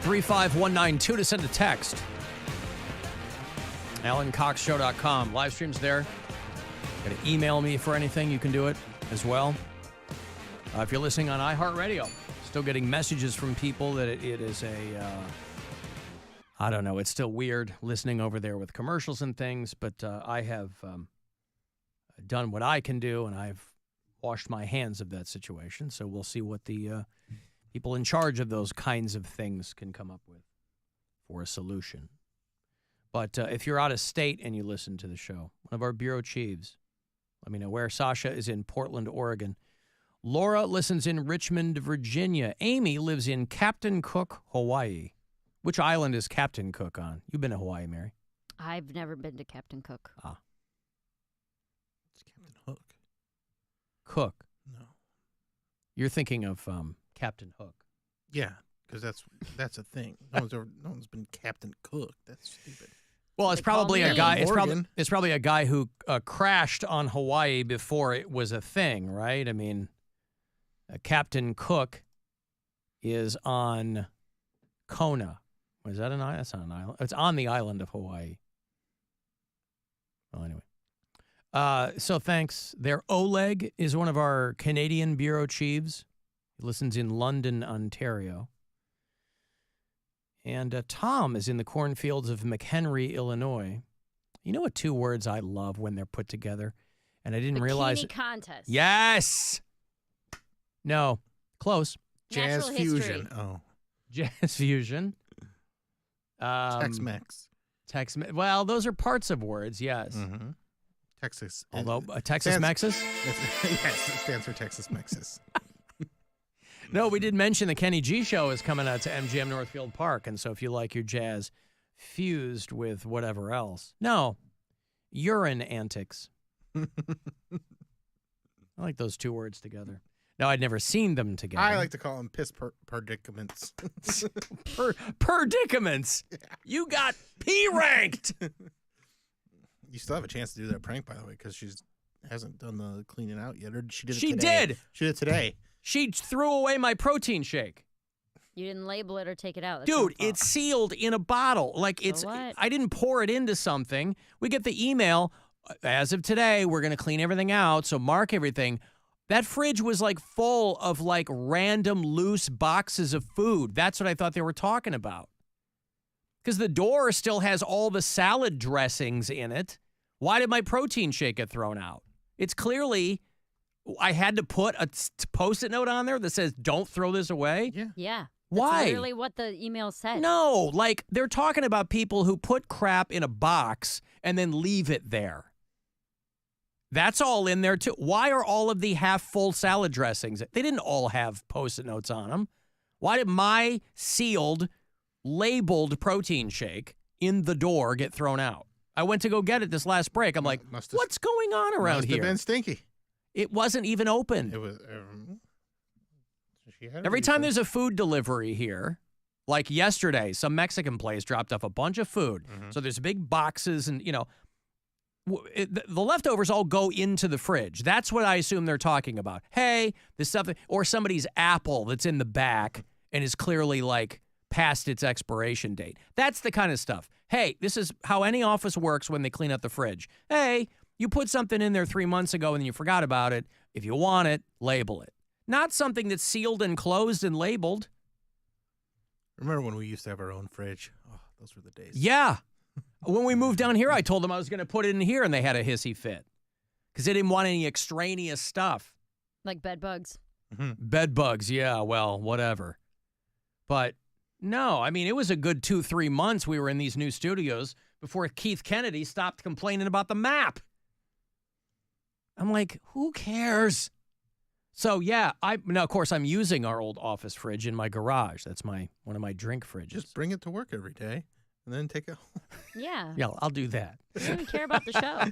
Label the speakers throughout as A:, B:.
A: 35192 to send a text. AlanCoxShow.com. Live stream's there. Got to email me for anything. You can do it as well. If you're listening on iHeartRadio, still getting messages from people that it is I don't know, it's still weird listening over there with commercials and things, but I have done what I can do, and I've washed my hands of that situation. So we'll see what the people in charge of those kinds of things can come up with for a solution. But if you're out of state and you listen to the show, one of our bureau chiefs, let me know where. Sasha is in Portland, Oregon. Laura listens in Richmond, Virginia. Amy lives in Captain Cook, Hawaii. Which island is Captain Cook on? You've been to Hawaii, Mary?
B: I've never been to Captain Cook.
A: Ah.
C: It's Captain Hook.
A: Cook?
C: No.
A: You're thinking of Captain Hook.
C: Yeah, because that's a thing. No one's been Captain Cook. That's stupid.
A: Well, it's probably a guy.
C: Oregon.
A: It's probably a guy who crashed on Hawaii before it was a thing, right? I mean, Captain Cook is on Kona. Is that an island? That's not an island. It's on the island of Hawaii. Well, anyway. So thanks. Oleg is one of our Canadian bureau chiefs. He listens in London, Ontario. And Tom is in the cornfields of McHenry, Illinois. You know what two words I love when they're put together? And I didn't realize it.
B: Contest.
A: Yes. No. Close.
C: Jazz
B: Natural
C: fusion.
B: history.
C: Oh.
A: Jazz fusion.
C: Tex-Mex.
A: Well, those are parts of words, yes.
C: Mm-hmm. Texas.
A: Although Texas Mexis?
C: Yes, it stands for Texas Mexis.
A: No, we did mention the Kenny G Show is coming out to MGM Northfield Park, and so if you like your jazz fused with whatever else. No, urine antics. I like those two words together. No, I'd never seen them together.
C: I like to call them piss predicaments.
A: Predicaments. Yeah. You got P-ranked.
C: You still have a chance to do that prank, by the way, because she hasn't done the cleaning out yet, or she did it
A: today.
C: She did it today.
A: She threw away my protein shake.
B: You didn't label it or take it out. That's
A: Dude, it's sealed in a bottle. Like it's.
B: What?
A: I didn't pour it into something. We get the email, as of today, we're going to clean everything out, so mark everything. That fridge was like full of like random loose boxes of food. That's what I thought they were talking about. Because the door still has all the salad dressings in it. Why did my protein shake get thrown out? It's clearly, I had to put a Post-it note on there that says, don't throw this away.
B: Yeah.
A: Why?
B: That's literally what the email said.
A: No, like they're talking about people who put crap in a box and then leave it there. That's all in there, too. Why are all of the half-full salad dressings? They didn't all have Post-it notes on them. Why did my sealed, labeled protein shake in the door get thrown out? I went to go get it this last break. I'm like, what's going on around here?
C: Must have been stinky.
A: It wasn't even open.
C: It was.
A: Every time there's a food delivery here, like yesterday, some Mexican place dropped off a bunch of food. Mm-hmm. So there's big boxes and, you know, the leftovers all go into the fridge. That's what I assume they're talking about. Hey, this stuff, or somebody's apple that's in the back and is clearly like past its expiration date. That's the kind of stuff. Hey, this is how any office works when they clean out the fridge. Hey, you put something in there 3 months ago and you forgot about it. If you want it, label it. Not something that's sealed and closed and labeled.
C: Remember when we used to have our own fridge? Oh, those were the days.
A: Yeah. When we moved down here, I told them I was going to put it in here, and they had a hissy fit because they didn't want any extraneous stuff.
B: Like bed bugs.
A: Mm-hmm. Bed bugs, yeah, well, whatever. But no, I mean, it was a good 2-3 months we were in these new studios before Keith Kennedy stopped complaining about the map. I'm like, who cares? So, yeah, now, of course, I'm using our old office fridge in my garage. That's one of my drink fridges.
C: Just bring it to work every day. And then take it home.
B: Yeah.
A: Yeah, I'll do that.
B: I don't even care about the show.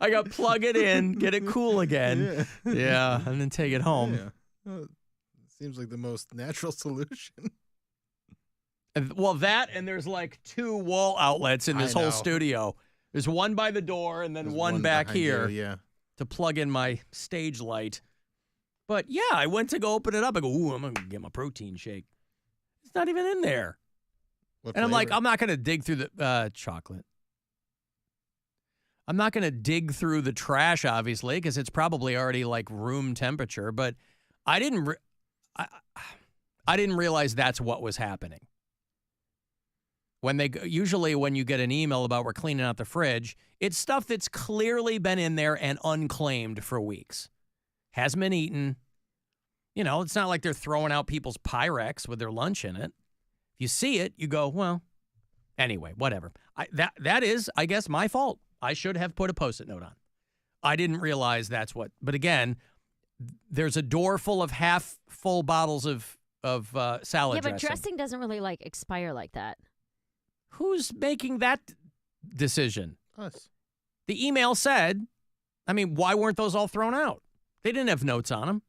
A: I got to plug it in, get it cool again. Yeah, and then take it home.
C: Yeah. Well, seems like the most natural solution.
A: Well, that and there's like 2 wall outlets in this whole studio. There's one by the door and then there's one back here to plug in my stage light. But yeah, I went to go open it up. I go, ooh, I'm going to get my protein shake. It's not even in there.
C: What
A: And I'm like,
C: flavor?
A: I'm not going to dig through the chocolate. I'm not going to dig through the trash, obviously, because it's probably already like room temperature. But I didn't realize that's what was happening. Usually when you get an email about we're cleaning out the fridge, it's stuff that's clearly been in there and unclaimed for weeks. Hasn't been eaten. You know, it's not like they're throwing out people's Pyrex with their lunch in it. If you see it, you go, well, anyway, whatever. That is, I guess, my fault. I should have put a Post-it note on. I didn't realize that's what. But again, there's a door full of half full bottles of salad
B: Yeah, but
A: dressing.
B: dressing doesn't really like expire like that.
A: Who's making that decision?
C: Us.
A: The email said, I mean, why weren't those all thrown out? They didn't have notes on them.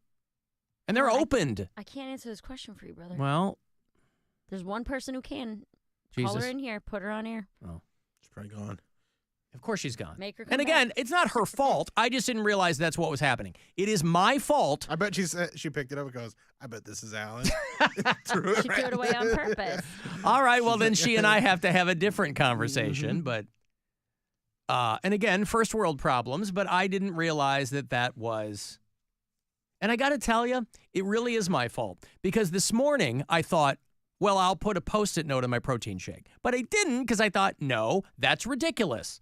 A: And they're
B: Well,
A: opened.
B: I can't answer this question for you, brother.
A: Well,
B: There's one person who can.
A: Jesus.
B: Call her in here. Put her on air.
A: Oh,
C: She's probably gone.
A: of course she's gone.
B: Make her come
A: And again,
B: back.
A: it's not her fault. I just didn't realize that's what was happening. It is my fault.
C: I bet she picked it up and goes, I bet this is Alan.
B: She threw it away on purpose.
A: All right, well, then she and I have to have a different conversation. But, and again, first world problems, but I didn't realize that was. And I got to tell you, it really is my fault. Because this morning I thought, well, I'll put a Post-it note in my protein shake. But I didn't because I thought, no, that's ridiculous.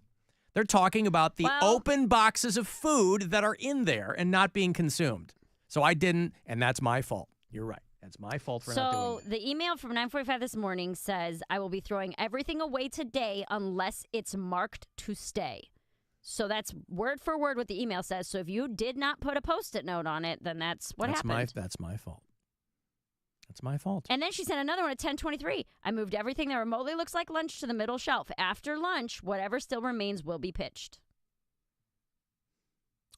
A: They're talking about the open boxes of food that are in there and not being consumed. So I didn't, and that's my fault. You're right. That's my fault for not doing
B: So
A: that.
B: the email from 9:45 this morning says, I will be throwing everything away today unless it's marked to stay. So that's word for word what the email says. So if you did not put a Post-it note on it, then that's what happened.
A: That's my fault. That's my fault.
B: And then she sent another one at 10:23. I moved everything that remotely looks like lunch to the middle shelf. After lunch, whatever still remains will be pitched.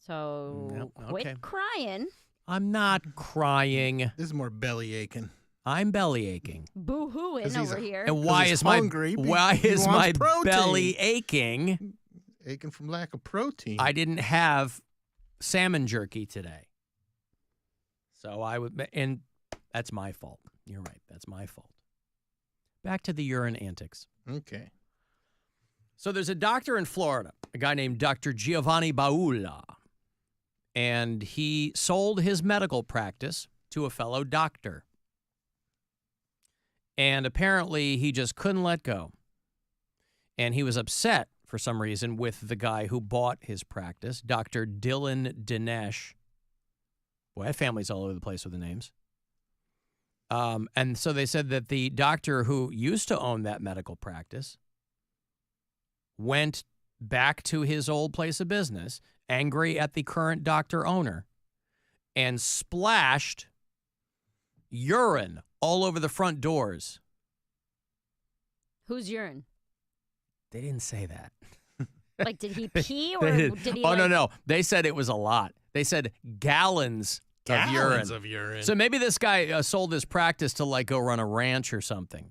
B: So
A: Yep,
B: quit
A: okay.
B: crying.
A: I'm not crying.
C: This is more belly aching.
A: I'm belly aching.
B: Boo-hooing
C: 'Cause he's
B: over here.
A: And why
C: he's
A: is my
C: hungry. He
A: why is
C: wants
A: my
C: protein.
A: belly aching?
C: Aching from lack of protein.
A: I didn't have salmon jerky today. So and that's my fault. You're right. That's my fault. Back to the urine antics.
C: Okay.
A: So there's a doctor in Florida, a guy named Dr. Giovanni Baula, and he sold his medical practice to a fellow doctor. And apparently he just couldn't let go. And he was upset for some reason with the guy who bought his practice, Dr. Dylan Dinesh. Boy, that family's all over the place with the names. And so they said that the doctor who used to own that medical practice went back to his old place of business, angry at the current doctor owner, and splashed urine all over the front doors.
B: Whose urine?
A: They didn't say that.
B: Like, did he pee or
A: They
B: did
A: did.
B: he?
A: Oh,
B: like,
A: no. They said it was a lot. They said gallons of urine.
C: Gallons of urine.
A: So maybe this guy sold his practice to like go run a ranch or something.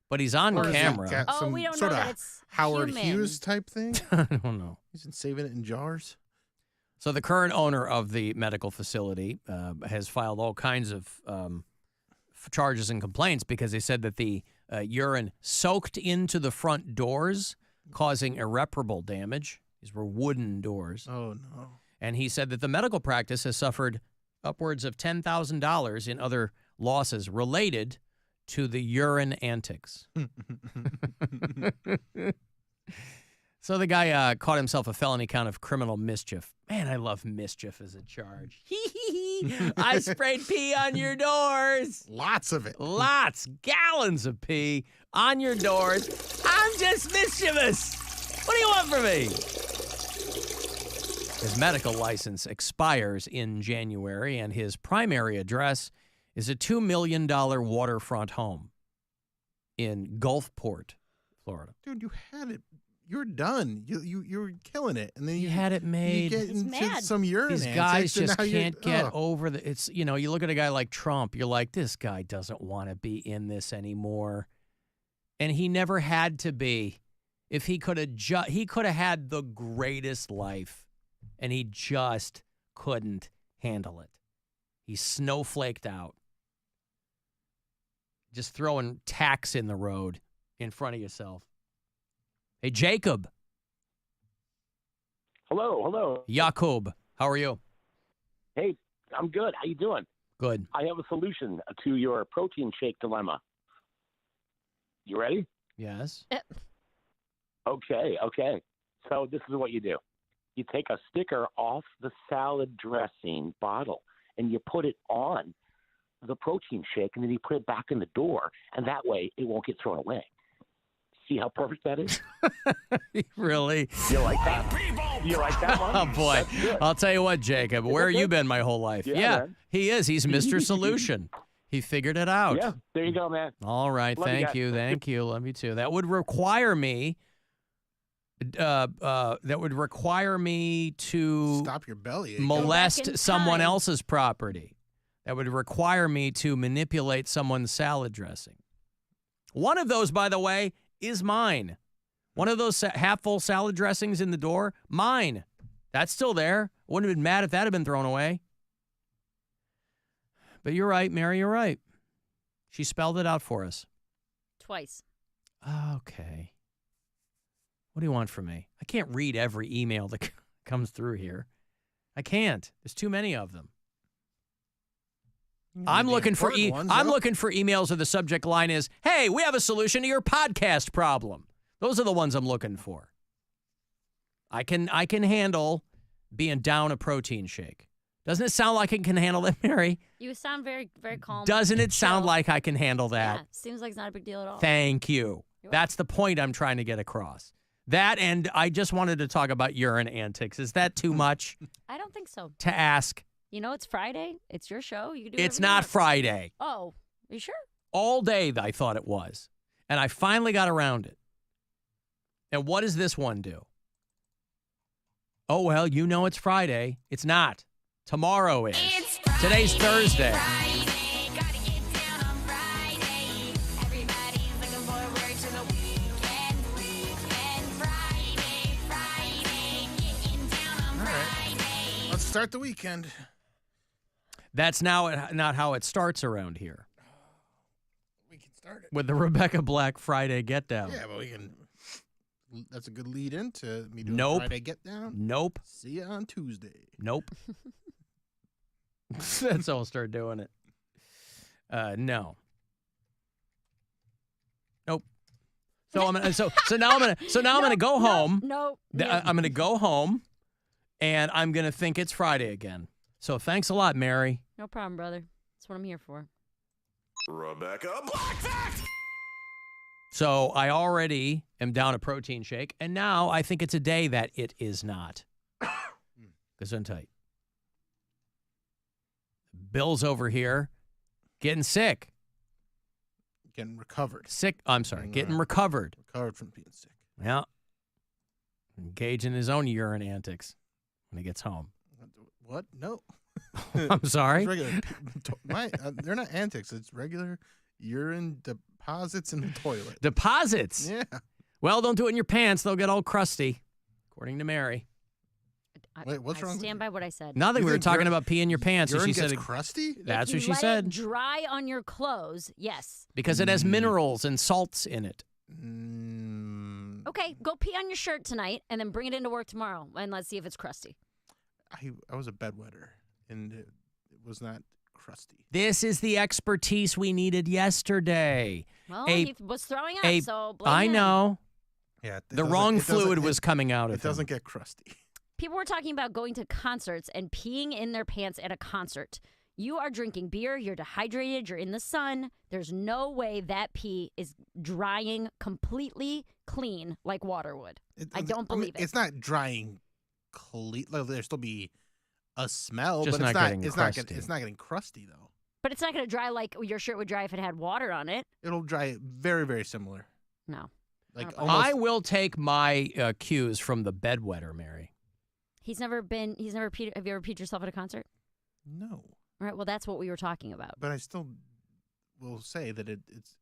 A: But he's on
C: Or is he
A: camera.
C: got
B: Oh,
C: some
B: we don't know
C: sort
B: that
C: of
B: it's
C: Howard
B: human.
C: Hughes type thing.
A: I don't know.
C: He's been saving it in jars.
A: So the current owner of the medical facility has filed all kinds of charges and complaints because they said that the urine soaked into the front doors, causing irreparable damage. These were wooden doors.
C: Oh, no.
A: And he said that the medical practice has suffered upwards of $10,000 in other losses related to the urine antics. So the guy caught himself a felony count of criminal mischief. Man, I love mischief as a charge. I sprayed pee on your doors.
C: Lots of it.
A: Lots, gallons of pee on your doors. I'm just mischievous. What do you want from me? His medical license expires in January, and his primary address is a $2 million waterfront home in Gulfport, Florida.
C: Dude, you had it. You're done. You were killing it. And then
A: He
C: you
A: had it made.
C: You get
B: He's
C: into
B: mad.
C: some urine
A: These
C: antics,
A: guys
C: and
A: just
C: now you're-
A: can't get
C: ugh.
A: over the. It's, you know, you look at a guy like Trump, you're like, this guy doesn't want to be in this anymore. And he never had to be. If he could have he could have had the greatest life, and he just couldn't handle it. He snowflaked out. Just throwing tacks in the road. in front of yourself. Hey, Jacob.
D: Hello.
A: Jakub, how are you?
D: Hey, I'm good. How you doing?
A: Good.
D: I have a solution to your protein shake dilemma. You ready?
A: Yes.
D: Okay. So this is what you do. You take a sticker off the salad dressing bottle and you put it on the protein shake, and then you put it back in the door, and that way it won't get thrown away. See how perfect that is?
A: Really?
D: You like that? You like that one?
A: Oh, boy.
D: That's good.
A: I'll tell you what, Jacob. Where you been my whole life?
D: Yeah, man.
A: He is. He's Mr. Solution. He figured it out.
D: Yeah, there you go, man.
A: All right.
D: Love you
A: Thank
D: guys.
A: you. Thank you. Love you too. That would require me. That would require me to
C: Stop your belly.
A: molest
B: Go back in
A: someone
B: time.
A: else's property. That would require me to manipulate someone's salad dressing. One of those, by the way, is mine. One of those half-full salad dressings in the door, mine. That's still there. Wouldn't have been mad if that had been thrown away. But you're right, Mary, you're right. She spelled it out for us.
B: Twice.
A: Okay. What do you want from me? I can't read every email that comes through here. I can't. There's too many of them. I'm looking for emails where the subject line is, "Hey, we have a solution to your podcast problem." Those are the ones I'm looking for. I can handle being down a protein shake. Doesn't it sound like I can handle that, Mary?
B: You sound very, very calm.
A: Doesn't it sound
B: chill.
A: like I can handle that?
B: Yeah, seems like it's not a big deal at all.
A: Thank you.
B: You're
A: That's the point I'm trying to get across. That, and I just wanted to talk about urine antics. Is that too much
B: I don't think so.
A: to ask?
B: You know, it's Friday. It's your show. You can do
A: It's
B: whatever you
A: not
B: want.
A: Friday.
B: Oh, are you sure?
A: All day I thought it was. And I finally got around it. And what does this one do? Oh, well, you know it's Friday. It's not. Tomorrow is. Today's Thursday.
C: Let's start the weekend.
A: That's now not how it starts around here
C: We can start it.
A: with the Rebecca Black Friday Get Down.
C: Yeah, but we can. That's a good lead into me doing
A: Nope.
C: Friday Get Down.
A: Nope.
C: See you on Tuesday.
A: Nope. That's how I'll start doing it. No. Nope. So now I'm gonna go home.
B: No.
A: I'm gonna go home, and I'm gonna think it's Friday again. So thanks a lot, Mary.
B: No problem, brother. That's what I'm here for.
E: Rebecca Black Fact!
A: So I already am down a protein shake, and now I think it's a day that it is not. Gesundheit. Bill's over here getting sick.
C: Getting recovered.
A: Sick. I'm sorry, getting recovered.
C: Recovered from being sick.
A: Yeah. Engage in his own urine antics when he gets home.
C: What? No.
A: I'm sorry.
C: It's regular. They're not antics. It's regular urine deposits in the toilet.
A: Deposits.
C: Yeah.
A: Well, don't do it in your pants. They'll get all crusty, according to Mary.
C: Wait, what's wrong
B: I
C: with
B: stand
C: you?
B: by what I said.
A: Nothing.
C: You
A: We were
C: think
A: talking
C: urine-
A: about pee in your pants, and
C: Urine
A: she
C: gets
A: said
C: crusty?
A: that's
B: If
A: what
B: you
A: she
B: let
A: said.
B: it dry on your clothes, yes.
A: Because it has minerals and salts in it.
B: Okay, go pee on your shirt tonight and then bring it into work tomorrow, and let's see if it's crusty.
C: I was a bedwetter, and it was not crusty.
A: This is the expertise we needed yesterday.
B: Well,
A: A-
B: he was throwing up,
A: a-
B: so blame
A: I
B: him.
A: know.
C: Yeah.
A: The wrong fluid was coming out of
C: It doesn't
A: him.
C: get crusty.
B: People were talking about going to concerts and peeing in their pants at a concert. You are drinking beer, you're dehydrated, you're in the sun. There's no way that pee is drying completely clean like water would. I don't believe it.
C: It's not drying clean. Like, there'll still be a smell,
A: Just
C: but
A: not
C: it's not
A: getting
C: it's
A: crusty.
C: it's not getting crusty though.
B: But it's not going to dry like your shirt would dry if it had water on it.
C: It'll dry very, very similar.
B: No.
C: Like
B: I
C: almost.
A: I will take my cues from the bedwetter, Mary.
B: He's never peed. Have you ever peed yourself at a concert?
C: No,
B: All right, well, that's what we were talking about.
C: but I still will say that it's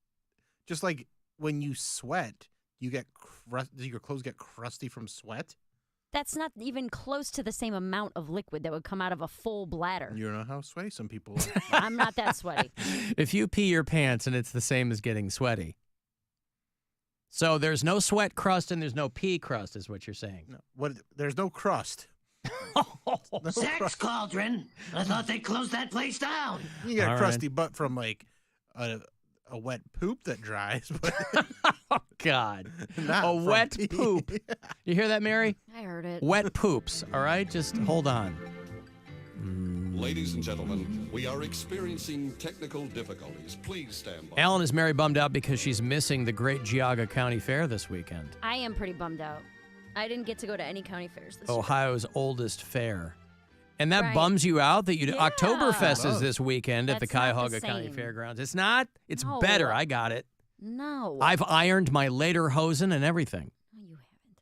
C: just like when you sweat, you get your clothes get crusty from sweat.
B: That's not even close to the same amount of liquid that would come out of a full bladder.
C: You know how sweaty some people are.
B: I'm not that sweaty.
A: If you pee your pants and it's the same as getting sweaty, So there's no sweat crust and there's no pee crust, is what you're saying.
C: No, there's no crust. No
F: Sex
C: crust.
F: cauldron. I thought they closed that place down.
C: You get
A: All
C: a crusty butt from like a wet poop that dries, but
A: Oh, God.
C: not
A: A
C: from
A: wet
C: pee.
A: poop. You hear that, Mary?
B: I heard it.
A: Wet poops, all right? Just hold on.
E: Ladies and gentlemen, we are experiencing technical difficulties. Please stand by.
A: Alan is Mary bummed out because she's missing the great Geauga County Fair this weekend.
B: I am pretty bummed out. I didn't get to go to any county fairs this year.
A: Ohio's oldest fair. And that
B: Right.
A: bums you out that you
B: Yeah.
A: Oktoberfest is this weekend at the
B: That's not the
A: Cuyahoga County
B: same.
A: Fairgrounds. It's not? It's
B: No.
A: better. I got it.
B: No.
A: I've ironed my lederhosen and everything.
B: No, you haven't.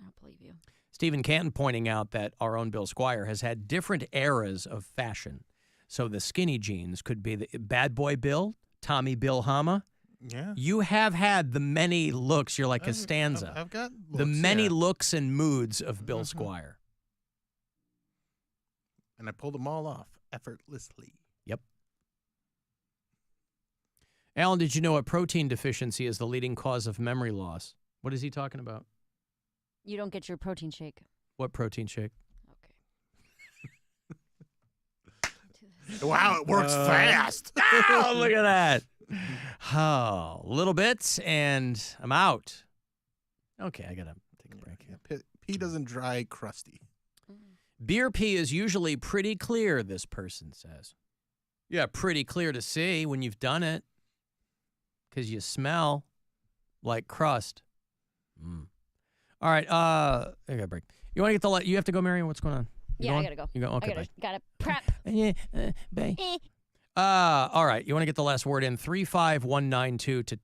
B: I don't believe you.
A: Stephen Canton pointing out that our own Bill Squire has had different eras of fashion. So the skinny jeans could be the Bad Boy Bill, Tommy Bill Hama.
C: Yeah.
A: You have had the many looks. You're like Costanza.
C: I've got
A: The
C: looks,
A: many
C: yeah.
A: looks and moods of Bill
C: Mhm.
A: Squire.
C: And I pulled them all off effortlessly.
A: Yep. Alan, did you know a protein deficiency is the leading cause of memory loss? What is he talking about?
B: You don't get your protein shake.
A: What protein shake?
B: Okay.
C: Wow, it works fast.
A: Oh, look at that. Oh, little bit, and I'm out. Okay, I got to take a break here.
C: Pee doesn't dry crusty.
A: Beer pee is usually pretty clear, this person says. Yeah, pretty clear to see when you've done it because you smell like crust. All right, I got a break. You want to get you have to go, Marion? What's going on? You
B: Yeah, I
A: going?
B: gotta go.
A: You go? Okay, bye.
B: Gotta prep.
A: Yeah, bye.
B: Eh.
A: All right, you want to get the last word in? 35192 to